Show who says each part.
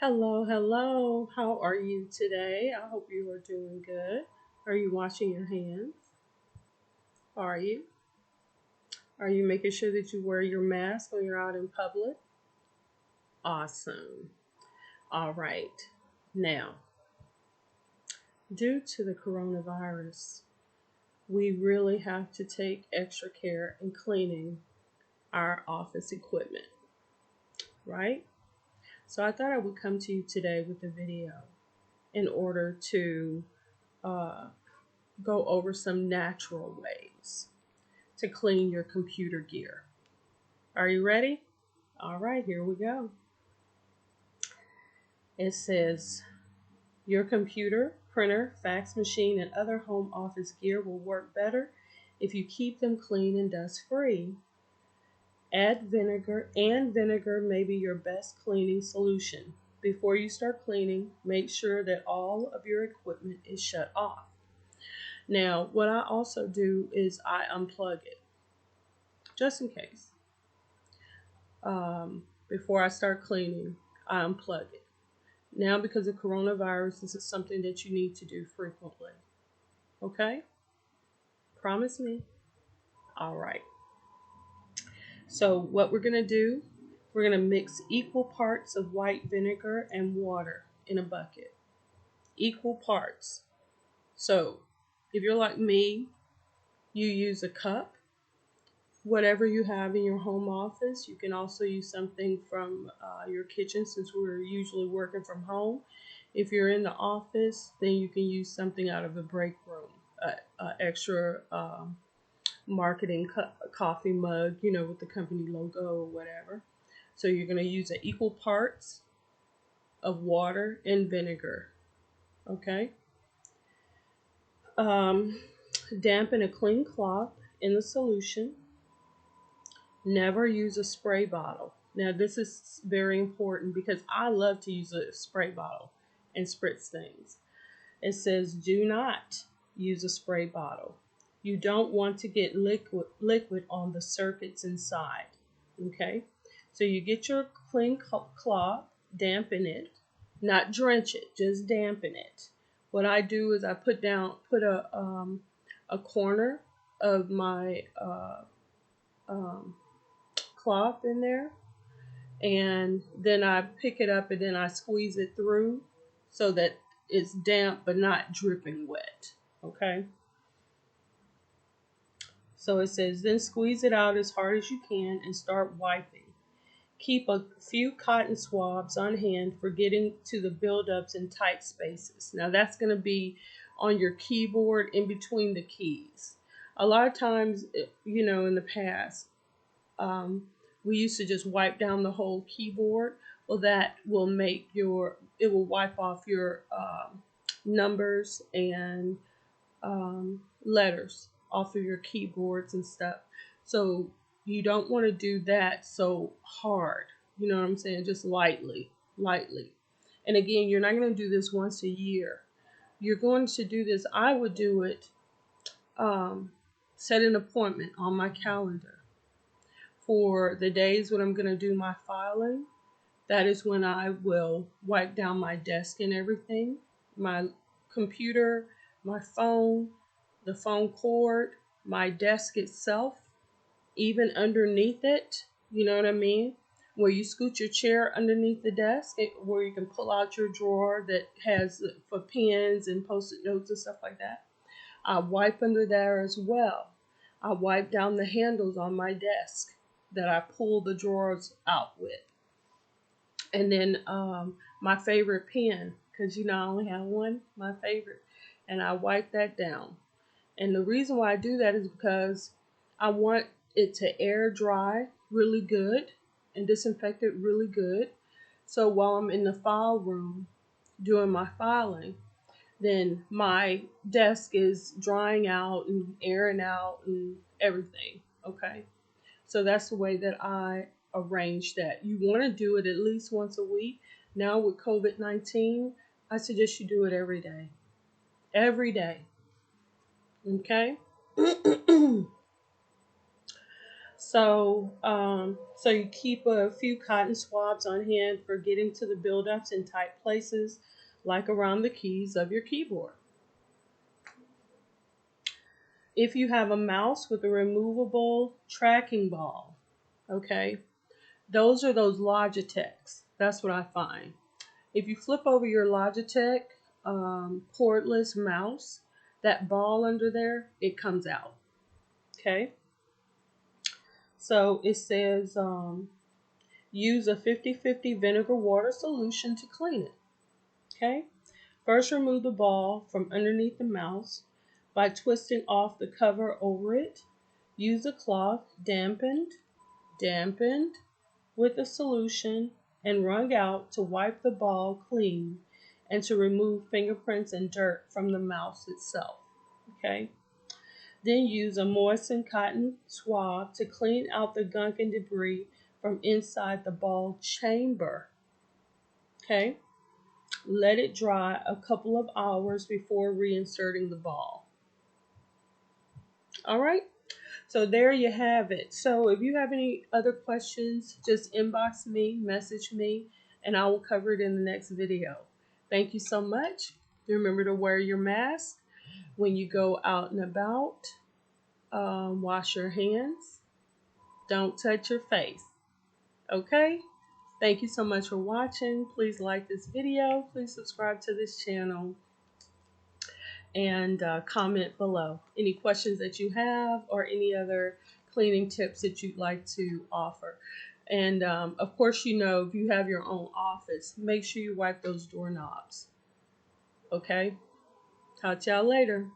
Speaker 1: Hello, hello. How are you today? I hope you are doing good. Are you washing your hands? Are you? Are you making sure that you wear your mask when you're out in public? Awesome. All right. Now, due to the coronavirus, we really have to take extra care in cleaning our office equipment, right? So I thought I would come to you today with a video in order to uh, go over some natural ways to clean your computer gear. Are you ready? All right, here we go. It says your computer, printer, fax machine, and other home office gear will work better if you keep them clean and dust free. Add vinegar, and vinegar may be your best cleaning solution. Before you start cleaning, make sure that all of your equipment is shut off. Now, what I also do is I unplug it, just in case. Before I start cleaning, I unplug it. Now, because of coronavirus, this is something that you need to do frequently. Okay? Promise me. All right. So, what we're going to do, we're going to mix equal parts of white vinegar and water in a bucket. Equal parts. So, if you're like me, you use a cup. Whatever you have in your home office, you can also use something from your kitchen since we're usually working from home. If you're in the office, then you can use something out of the break room, extra marketing coffee mug, with the company logo or whatever. So you're going to use equal parts of water and vinegar. Okay. Um, Dampen a clean cloth in the solution. Never use a spray bottle. Now, this is very important because I love to use a spray bottle and spritz things. It says do not use a spray bottle. You don't want to get liquid on the circuits inside. Okay? So you get your clean cloth, dampen it, not drench it, just dampen it. What I do is I put a corner of my um, cloth in there, and then I pick it up and then I squeeze it through so that it's damp but not dripping wet. Okay, so it says then squeeze it out as hard as you can and start wiping. Keep a few cotton swabs on hand for getting to the buildups in tight spaces. Now that's going to be on your keyboard in between the keys. A lot of times, in the past, um, we used to just wipe down the whole keyboard. Well, that will it will wipe off your numbers and letters off of your keyboards and stuff. So you don't want to do that so hard. You know what I'm saying? Just lightly, lightly. And again, you're not going to do this once a year. You're going to do this. I would do it, set an appointment on my calendar for the days when I'm going to do my filing. That is when I will wipe down my desk and everything, my computer, my phone, the phone cord, my desk itself, even underneath it. You know what I mean? Where you scoot your chair underneath the desk, where you can pull out your drawer that has for pens and post-it notes and stuff like that. I wipe under there as well. I wipe down the handles on my desk that I pull the drawers out with. And then my favorite pen, because I only have one, my favorite, and I wipe that down. And the reason why I do that is because I want it to air dry really good and disinfect it really good. So while I'm in the file room doing my filing, then my desk is drying out and airing out and everything. Okay. So that's the way that I arrange that. You want to do it at least once a week. Now with COVID-19, I suggest you do it every day. Every day. Okay? So you keep a few cotton swabs on hand for getting to the buildups in tight places, like around the keys of your keyboard. If you have a mouse with a removable tracking ball, okay, those are those Logitechs. That's what I find. If you flip over your Logitech cordless mouse, that ball under there, it comes out. Okay. So it says use a 50-50 vinegar water solution to clean it. Okay. First, remove the ball from underneath the mouse by twisting off the cover over it. Use a cloth dampened with a solution and wrung out to wipe the ball clean and to remove fingerprints and dirt from the mouse itself. Okay. Then use a moistened cotton swab to clean out the gunk and debris from inside the ball chamber. Okay. Let it dry a couple of hours before reinserting the ball. All right. So there you have it. So if you have any other questions, just inbox me, message me, and I will cover it in the next video. Thank you so much. Remember to wear your mask when you go out and about. Wash your hands. Don't touch your face. Okay? Thank you so much for watching. Please like this video. Please subscribe to this channel. And comment below any questions that you have or any other cleaning tips that you'd like to offer. And of course, you know, if you have your own office, make sure you wipe those doorknobs. Okay? Talk to y'all later.